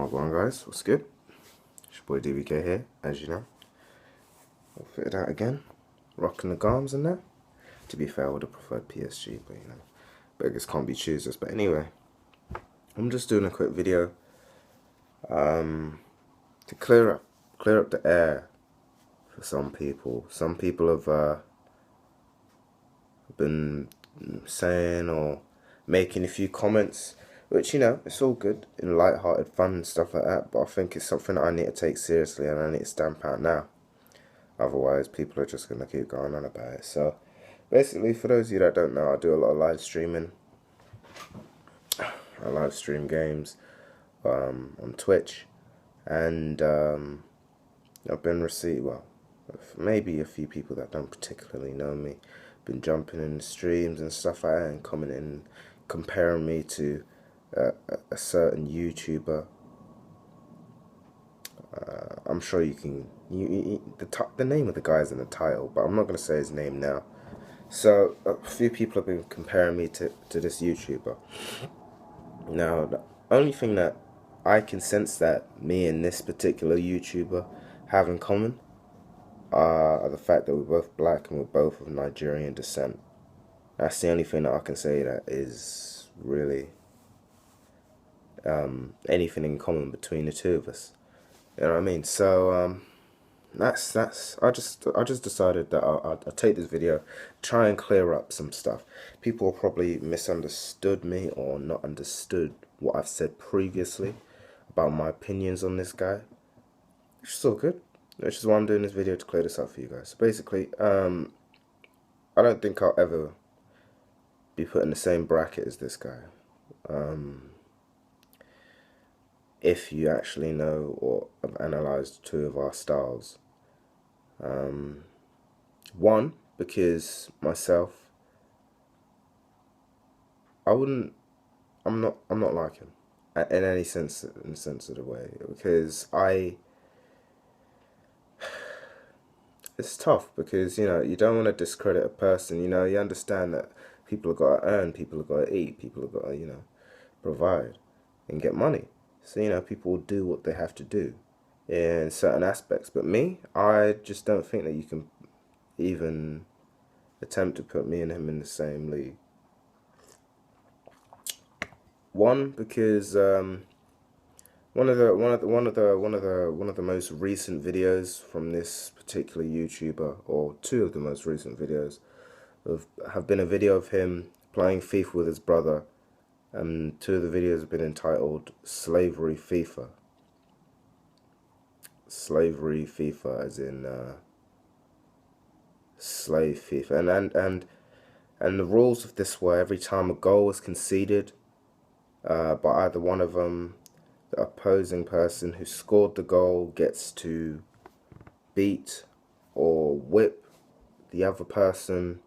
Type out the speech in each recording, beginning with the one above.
Wagwan guys, what's good? It's your boy DBK here, as you know. I'll fit it out again. Rocking the garms and that. To be fair, I would have preferred PSG, but you know, beggars can't be choosers. But anyway, I'm just doing a quick video to clear up the air for some people. Some people have been saying or making a few comments, which, you know, it's all good in light-hearted fun and stuff like that, but I think it's something that I need to take seriously and I need to stamp out now. Otherwise, people are just going to keep going on about it. So, basically, for those of you that don't know, I do a lot of live streaming. I live stream games on Twitch, and I've been maybe a few people that don't particularly know me, been jumping in the streams and stuff like that and coming in, comparing me to a certain YouTuber. I'm sure you can. The name of the guy's in the title, but I'm not going to say his name now. So a few people have been comparing me to this YouTuber. Now, the only thing that I can sense that me and this particular YouTuber have in common are the fact that we're both black and we're both of Nigerian descent. That's the only thing that I can say that is really anything in common between the two of us. You know what I mean? So that's I just decided that I'll take this video, try and clear up some stuff. People probably misunderstood me or not understood what I've said previously about my opinions on this guy. Which is all good. Which is why I'm doing this video, to clear this up for you guys. So basically, I don't think I'll ever be put in the same bracket as this guy. If you actually know or have analysed two of our styles. One, because myself, I'm not like him in any sense, of the way, because it's tough because, you know, you don't want to discredit a person. You know, you understand that people have got to earn, people have got to eat, people have got to, you know, provide and get money. So, you know, people will do what they have to do in certain aspects. But me, I just don't think that you can even attempt to put me and him in the same league. One, because one of the most recent videos from this particular YouTuber, or two of the most recent videos, have been a video of him playing FIFA with his brother. And two of the videos have been entitled Slavery FIFA. Slavery FIFA, as in slave FIFA. And the rules of this were every time a goal was conceded by either one of them, the opposing person who scored the goal gets to beat or whip the other person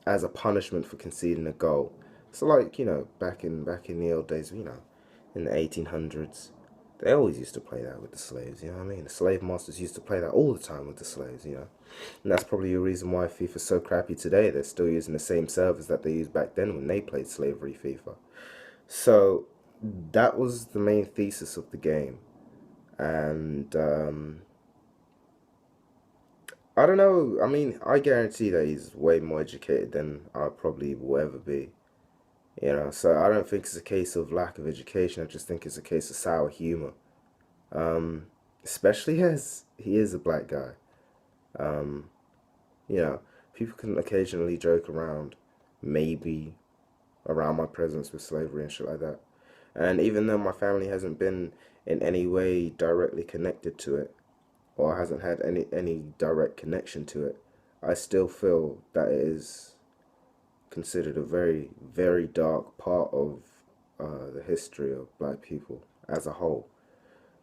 as a punishment for conceding a goal. So, like, you know, back in the old days, you know, in the 1800s, they always used to play that with the slaves, you know what I mean? The slave masters used to play that all the time with the slaves, you know. And that's probably a reason why FIFA's so crappy today. They're still using the same servers that they used back then when they played slavery FIFA. So that was the main thesis of the game. And I don't know. I mean, I guarantee that he's way more educated than I probably will ever be. You know, so I don't think it's a case of lack of education. I just think it's a case of sour humor. Especially as he is a black guy. You know, people can occasionally joke around, maybe around my presence with slavery and shit like that. And even though my family hasn't been in any way directly connected to it, or hasn't had any direct connection to it, I still feel that it is considered a very, very dark part of the history of black people as a whole.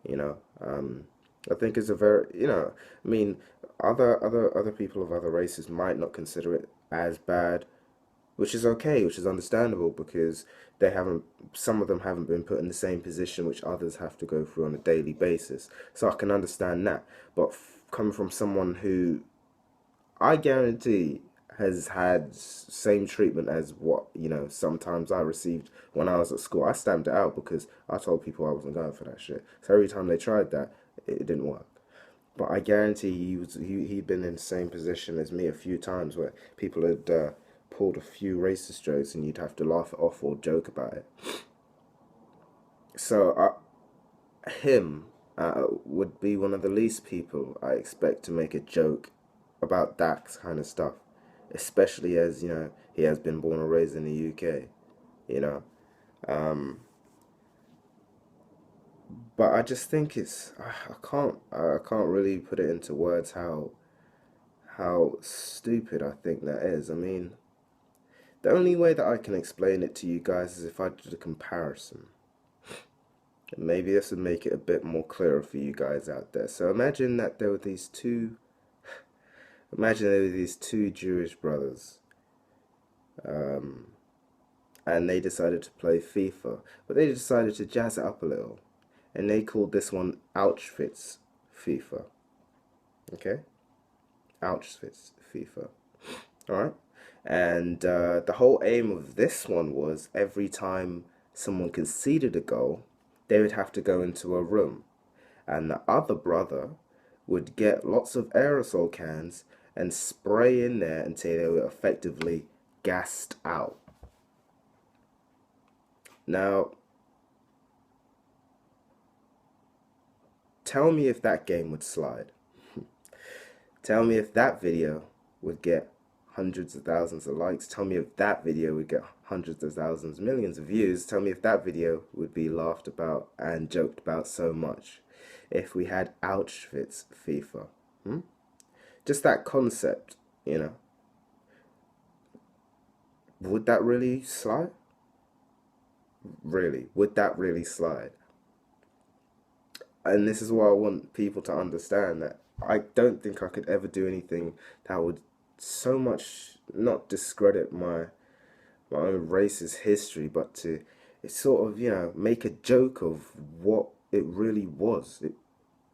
You know, I think it's a very, you know, I mean, other people of other races might not consider it as bad, which is okay, which is understandable, because some of them haven't been put in the same position which others have to go through on a daily basis. So I can understand that. But coming from someone who I guarantee has had same treatment as what, sometimes I received when I was at school. I stamped it out because I told people I wasn't going for that shit. So every time they tried that, it didn't work. But I guarantee he'd been in the same position as me a few times where people had pulled a few racist jokes and you'd have to laugh it off or joke about it. So him would be one of the least people I expect to make a joke about that kind of stuff, especially as he has been born and raised in the UK. You know, but I just think I can't really put it into words how stupid I think that is. I mean, the only way that I can explain it to you guys is if I did a comparison. And maybe this would make it a bit more clearer for you guys out there. So imagine there were these two Jewish brothers, and they decided to play FIFA, but they decided to jazz it up a little, and they called this one Auschwitz FIFA. Okay, Auschwitz FIFA. All right, and the whole aim of this one was every time someone conceded a goal, they would have to go into a room, and the other brother would get lots of aerosol cans and spray in there until they were effectively gassed out. Now, tell me if that game would slide. Tell me if that video would get hundreds of thousands of likes. Tell me if that video would get hundreds of thousands, millions of views. Tell me if that video would be laughed about and joked about so much if we had Auschwitz FIFA. Just that concept, would that really slide? Really, would that really slide? And this is what I want people to understand, that I don't think I could ever do anything that would so much not discredit my own race's history, but to sort of, make a joke of what it really was. It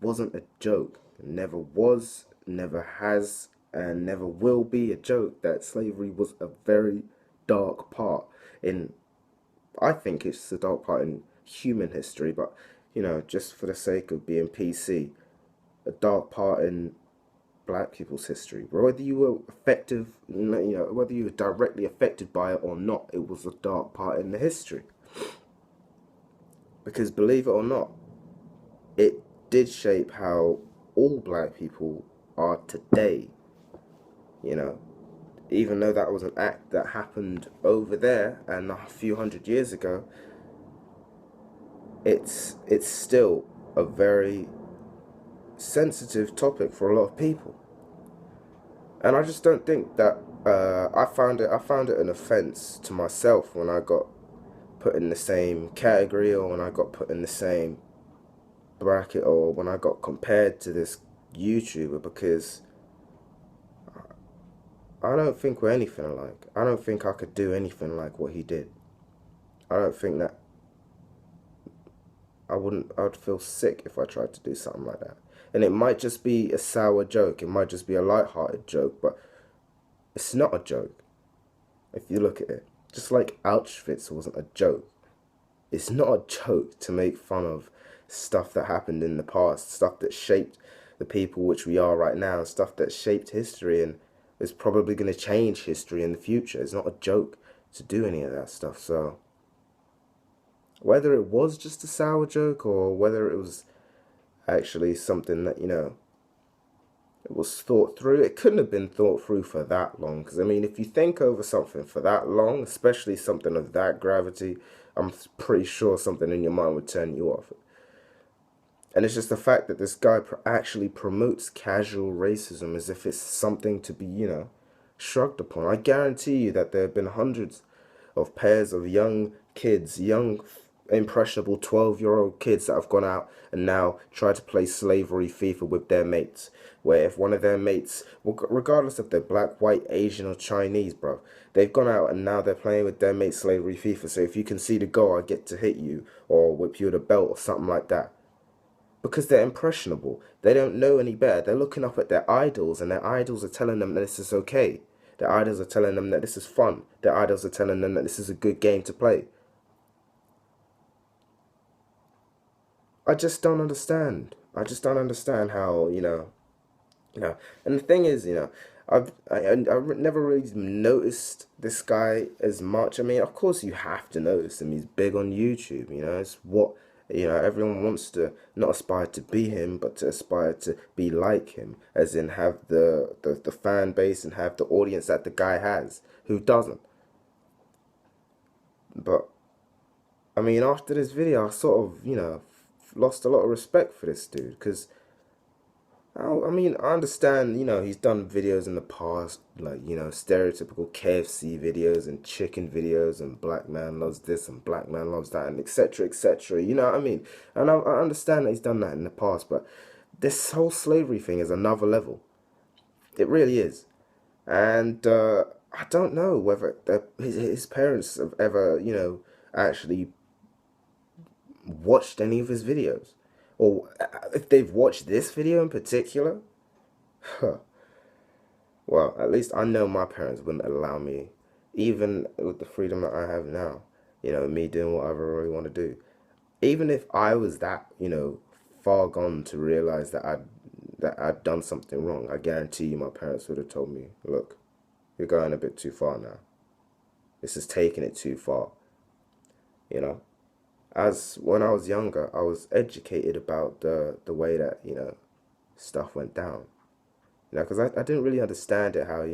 wasn't a joke. It never was, never has, and never will be a joke that slavery was a very dark part in, I think it's a dark part in human history, but, just for the sake of being PC, a dark part in black people's history. Whether you were effective, whether you were directly affected by it or not, it was a dark part in the history. Because believe it or not, it did shape how all black people are today. Even though that was an act that happened over there and a few hundred years ago, it's still a very sensitive topic for a lot of people. And I just don't think that I found it an offense to myself when I got put in the same category, or when I got put in the same bracket, or when I got compared to this YouTuber, because I don't think we're anything alike. I don't think I could do anything like what he did. I don't think that I'd feel sick if I tried to do something like that. And it might just be a sour joke. It might just be a light-hearted joke, but it's not a joke if you look at it. Just like Auschwitz wasn't a joke. It's not a joke to make fun of stuff that happened in the past, stuff that shaped the people which we are right now, stuff that shaped history and is probably going to change history in the future. It's not a joke to do any of that stuff. So whether it was just a sour joke or whether it was actually something that, it was thought through, it couldn't have been thought through for that long. Because, I mean, if you think over something for that long, especially something of that gravity, I'm pretty sure something in your mind would turn you off. And it's just the fact that this guy actually promotes casual racism as if it's something to be, shrugged upon. I guarantee you that there have been hundreds of pairs of young kids, young impressionable 12-year-old kids that have gone out and now try to play slavery FIFA with their mates, where if one of their mates, regardless if they're black, white, Asian or Chinese, bro, they've gone out and now they're playing with their mates slavery FIFA. So if you concede a goal, I get to hit you or whip you with a belt or something like that. Because they're impressionable. They don't know any better. They're looking up at their idols and their idols are telling them that this is okay. Their idols are telling them that this is fun. Their idols are telling them that this is a good game to play. I just don't understand. I just don't understand how, and the thing is, I never really noticed this guy as much. I mean, of course you have to notice him. He's big on YouTube. It's what everyone wants to not aspire to be him, but to aspire to be like him, as in have the fan base and have the audience that the guy has. Who doesn't? But I mean, after this video, I sort of lost a lot of respect for this dude because I mean, I understand, he's done videos in the past, like, stereotypical KFC videos and chicken videos and black man loves this and black man loves that and etc. etc. You know what I mean? And I understand that he's done that in the past, but this whole slavery thing is another level. It really is. And I don't know whether his parents have ever, actually watched any of his videos. Or if they've watched this video in particular, huh. Well, at least I know my parents wouldn't allow me, even with the freedom that I have now, me doing whatever I really want to do. Even if I was that, far gone to realize that I'd done something wrong, I guarantee you my parents would have told me, look, you're going a bit too far now. This is taking it too far, As when I was younger, I was educated about the way that, stuff went down. Because I didn't really understand it, how,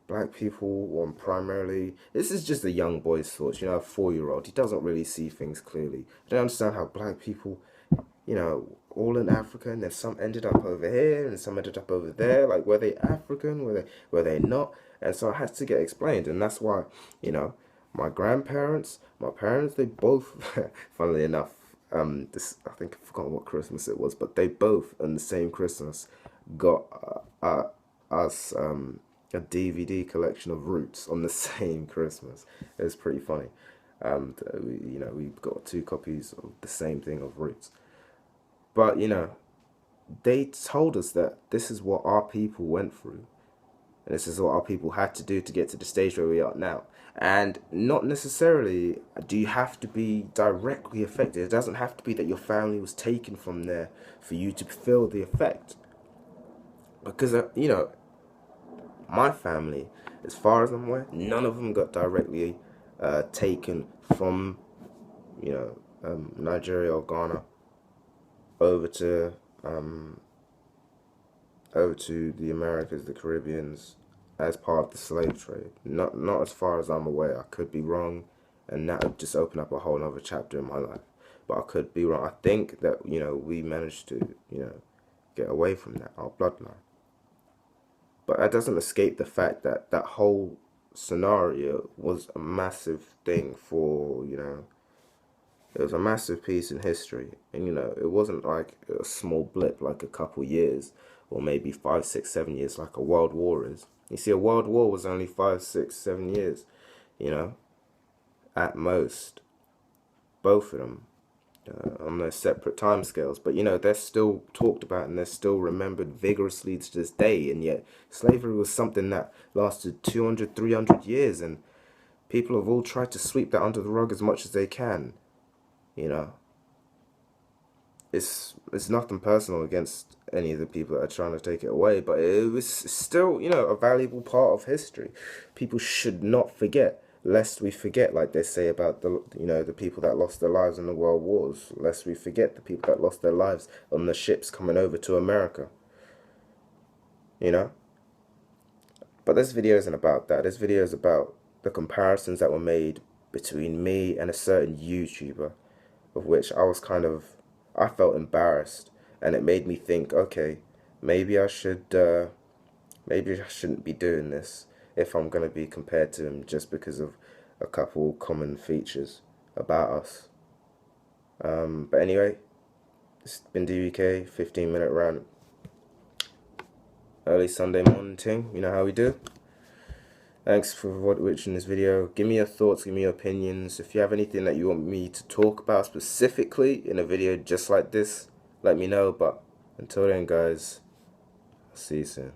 black people, primarily, this is just a young boy's thoughts, a 4-year-old. He doesn't really see things clearly. I don't understand how black people, all in Africa, and then some ended up over here, and some ended up over there. Like, were they African? Were they not? And so it has to get explained, and that's why, my grandparents, my parents, they both, funnily enough, I think I forgot what Christmas it was, but they both on the same Christmas got us a DVD collection of Roots on the same Christmas. It was pretty funny. We got 2 copies of the same thing of Roots. But they told us that this is what our people went through. And this is what our people had to do to get to the stage where we are now. And not necessarily do you have to be directly affected. It doesn't have to be that your family was taken from there for you to feel the effect. Because, my family, as far as I'm aware, none of them got directly taken from, Nigeria or Ghana over to the Americas, the Caribbeans, as part of the slave trade. Not as far as I'm aware. I could be wrong, and that would just open up a whole other chapter in my life. But I could be wrong. I think that, we managed to, get away from that, our bloodline. But that doesn't escape the fact that that whole scenario was a massive thing for, it was a massive piece in history. And, it wasn't like a small blip, like a couple years, or maybe 5, 6, 7 years, like a world war is. You see, a world war was only 5, 6, 7 years, at most. Both of them on their separate timescales. But, they're still talked about and they're still remembered vigorously to this day. And yet, slavery was something that lasted 200, 300 years. And people have all tried to sweep that under the rug as much as they can. It's nothing personal against any of the people that are trying to take it away, but it was still, a valuable part of history. People should not forget, lest we forget, like they say about the people that lost their lives in the world wars, lest we forget the people that lost their lives on the ships coming over to America. But this video isn't about that. This video is about the comparisons that were made between me and a certain YouTuber, of which I felt embarrassed, and it made me think, okay, maybe I shouldn't be doing this if I'm going to be compared to him just because of a couple common features about us. But anyway, it's been DBK, 15-minute rant. Early Sunday morning thing, you know how we do. Thanks for watching this video. Give me your thoughts, give me your opinions. If you have anything that you want me to talk about specifically in a video just like this, let me know. But until then, guys, I'll see you soon.